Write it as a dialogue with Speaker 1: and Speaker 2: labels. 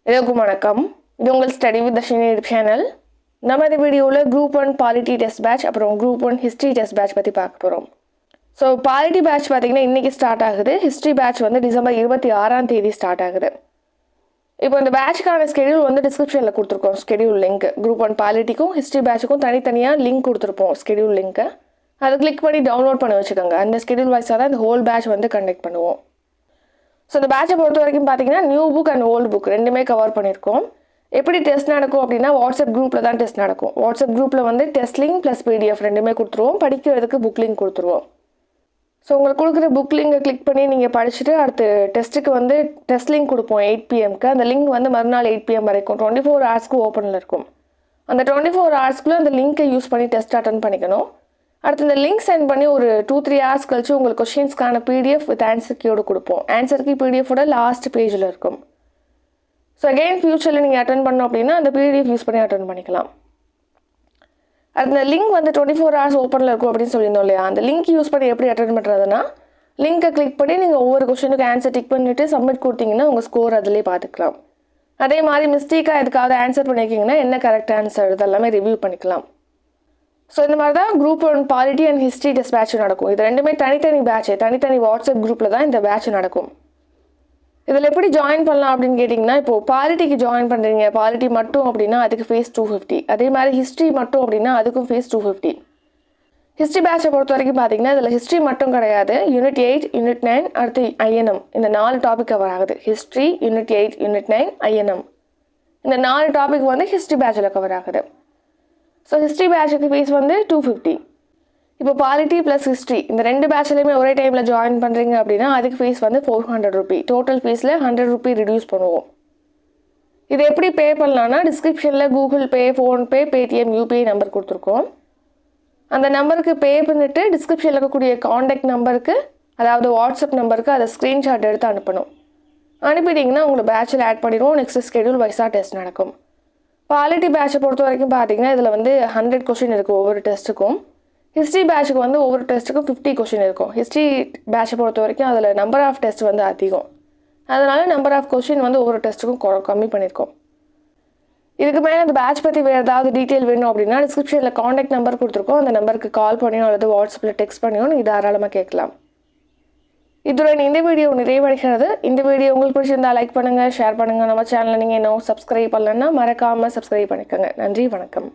Speaker 1: எல்லாருக்கும் வணக்கம். இது உங்கள் ஸ்டடி வித் தர்ஷினி சேனல். நம்ம இந்த வீடியோவில் குரூப் 1 பாலிட்டி டெஸ்ட் பேட்ச் அப்புறம் குரூப் 1 ஹிஸ்ட்ரி டெஸ்ட் பேட்ச் பற்றி பார்க்க போகிறோம். ஸோ பாலிட்டி பேட்ச் பார்த்தீங்கன்னா இன்றைக்கி ஸ்டார்ட் ஆகுது. ஹிஸ்ட்ரி பேட்ச் வந்து டிசம்பர் 26ஆம் தேதி ஸ்டார்ட் ஆகுது. இப்போ இந்த பேட்ச்க்கான ஸ்கெடியூல் வந்து டிஸ்கிரிப்ஷனில் கொடுத்துருக்கோம். ஸ்கெடியூல் லிங்க் குரூப் 1 பாலிட்டிக்கும் ஹிஸ்ட்ரி பேட்சுக்கும் தனித்தனியாக லிங்க் கொடுத்துருப்போம். ஸ்கெடியூல் லிங்க்கு அதை கிளிக் பண்ணி டவுன்லோட் பண்ணி வச்சுக்கோங்க. அந்த ஸ்கெடியூல் வைஸாக தான் இந்த ஹோல் பேட்ச் வந்து கண்டக்ட் பண்ணுவோம். ஸோ இந்த பேட்சை பொறுத்த வரைக்கும் பார்த்தீங்கன்னா new book and old book ரெண்டுமே கவர் பண்ணியிருக்கோம். எப்படி டெஸ்ட் நடக்கும் அப்படின்னா வாட்ஸ்அப் குரூப்பில் தான் டெஸ்ட் நடக்கும். வாட்ஸ்அப் குரூப்பில் வந்து டெஸ்ட் லிங்க் ப்ளஸ் PDF ரெண்டுமே கொடுத்துருவோம். படிக்கிறதுக்கு புக் லிங்க் கொடுத்துருவோம். ஸோ உங்களுக்கு கொடுக்குற புக் லிங்கை கிளிக் பண்ணி நீங்கள் படிச்சுட்டு அடுத்து டெஸ்ட்டுக்கு வந்து டெஸ்ட் லிங்க் கொடுப்போம் 8 PMக்கு. அந்த லிங்க் வந்து மறுநாள் 8 PM வரைக்கும் 24 ஹவர்ஸ்க்கு ஓப்பனில் இருக்கும். அந்த 24 ஹவர்ஸ்க்குள்ளே அந்த லிங்க்கை யூஸ் பண்ணி டெஸ்ட் அட்டன் பண்ணிக்கணும். அடுத்து இந்த லிங்க் சென்ட் பண்ணி ஒரு 2-3 ஹவர்ஸ் கழிச்சு உங்களுக்கு கொஷின்ஸ்க்கான PDF வித் ஆன்சர் கீயோடு கொடுப்போம். ஆன்சர் கீ PDFோட லாஸ்ட் பேஜில் இருக்கும். ஸோ அகெயின் ஃபியூச்சரில் நீங்கள் அட்டன் பண்ணோம் அப்படின்னா அந்த PDF யூஸ் பண்ணி அட்டன் பண்ணிக்கலாம். அந்த லிங்க் வந்து 24 ஹவர்ஸ் ஓப்பனில் இருக்கும் அப்படின்னு சொல்லியிருந்தோம் இல்லையா? அந்த லிங்க் யூஸ் பண்ணி எப்படி அட்டன் பண்ணுறதுன்னா லிங்கை கிளிக் பண்ணி நீங்கள் ஒவ்வொரு கொஷனுக்கு ஆன்சர் டிக் பண்ணிவிட்டு சப்மிட் கொடுத்தீங்கன்னா உங்கள் ஸ்கோர் அதிலே பார்த்துக்கலாம். அதே மாதிரி மிஸ்டேக்காக எதுக்காவது ஆன்சர் பண்ணியிருக்கீங்கன்னா என்ன கரெக்ட் ஆன்சர் இதெல்லாமே ரிவ்யூ பண்ணிக்கலாம். ஸோ இந்த மாதிரி தான் group 1 polity and history test batch நடக்கும். இது ரெண்டுமே தனித்தனி பேட்ச், தனித்தனி வாட்ஸ்அப் குரூப்பில் தான் இந்த பேட்ச் நடக்கும். இதில் எப்படி ஜாயின் பண்ணலாம் அப்படின்னு கேட்டிங்கன்னா இப்போது பாலிட்டிக்கு ஜாயின் பண்ணுறீங்க, பாலிட்டி மட்டும் அப்படின்னா அதுக்கு ஃபீஸ் 250. அதே மாதிரி ஹிஸ்ட்ரி மட்டும் அப்படின்னா அதுக்கும் ஃபீஸ் 250. ஹிஸ்ட்ரி பேட்சை பொறுத்த வரைக்கும் பார்த்தீங்கன்னா இதில் ஹிஸ்ட்ரி மட்டும் கிடையாது. யூனிட் 8, யூனிட் 9 அடுத்து INM இந்த 4 டாபிக் கவர் ஆகுது. ஹிஸ்ட்ரி, யூனிட் 8, யூனிட் 9, INM இந்த 4 டாபிக் வந்து ஹிஸ்ட்ரி பேட்சில் கவர் ஆகுது. ஸோ ஹிஸ்ட்ரி பேட்சுக்கு ஃபீஸ் வந்து 250. இப்போ பாலிட்டி ப்ளஸ் ஹிஸ்ட்ரி இந்த ரெண்டு பேட்ச்லையுமே ஒரே டைமில் ஜாயின் பண்ணுறீங்க அப்படின்னா அதுக்கு ஃபீஸ் வந்து 400 ரூபி. டோட்டல் ஃபீஸில் 100 ரூபி ரிடியூஸ் பண்ணுவோம். இது எப்படி பே பண்ணலான்னா டிஸ்கிரிப்ஷனில் Google Pay, PhonePe, Paytm, UPI number கொடுத்துருக்கோம். அந்த நம்பருக்கு பே பண்ணிவிட்டு டிஸ்கிரிப்ஷனில் இருக்கக்கூடிய காண்டாக்ட் நம்பருக்கு அதாவது வாட்ஸ்அப் நம்பருக்கு அதை ஸ்க்ரீன்ஷாட் எடுத்து அனுப்பணும். அனுப்பிட்டிங்கன்னா உங்களை பேட்சில் ஆட் பண்ணிடுவோம். நெக்ஸ்ட் ஸ்கெடியூல் வைஸாக டெஸ்ட் நடக்கும். பாலிட்டி பேட்சை பொறுத்த வரைக்கும் பார்த்தீங்கன்னா இதில் வந்து 100 கொஷின் இருக்குது ஒவ்வொரு டெஸ்ட்டுக்கும். ஹிஸ்ட்ரி பேட்சுக்கு வந்து ஒவ்வொரு டெஸ்ட்டுக்கும் 50 கொஷின் இருக்கும். ஹிஸ்ட்ரி பேட்சை பொறுத்த வரைக்கும் அதில் நம்பர் ஆஃப் டெஸ்ட் வந்து அதிகம். அதனால் நம்பர் ஆஃப் கொஷின் வந்து ஒவ்வொரு டெஸ்ட்டுக்கும் கம்மி பண்ணியிருக்கோம். இதுக்கு மேலே அந்த பேட்ச் பற்றி வேறு ஏதாவது டீட்டெயில் வேணும் அப்படின்னா டிஸ்கிரிப்ஷனில் காண்டாக்ட் நம்பர் கொடுத்துருக்கோம். அந்த நம்பருக்கு கால் பண்ணியோ அல்லது வாட்ஸ்அப்பில் டெக்ஸ்ட் பண்ணியோ நீங்கள் தாராளமாக கேட்கலாம். இதுடன் இந்த வீடியோ நிறைவடைகிறது. இந்த வீடியோ உங்களுக்கு பிடிச்சிருந்தால் லைக் பண்ணுங்கள், ஷேர் பண்ணுங்கள். நம்ம சேனலை நீங்கள் இன்னும் சப்ஸ்கிரைப் பண்ணலன்னா மறக்காமல் சப்ஸ்கிரைப் பண்ணிக்கோங்க. நன்றி, வணக்கம்.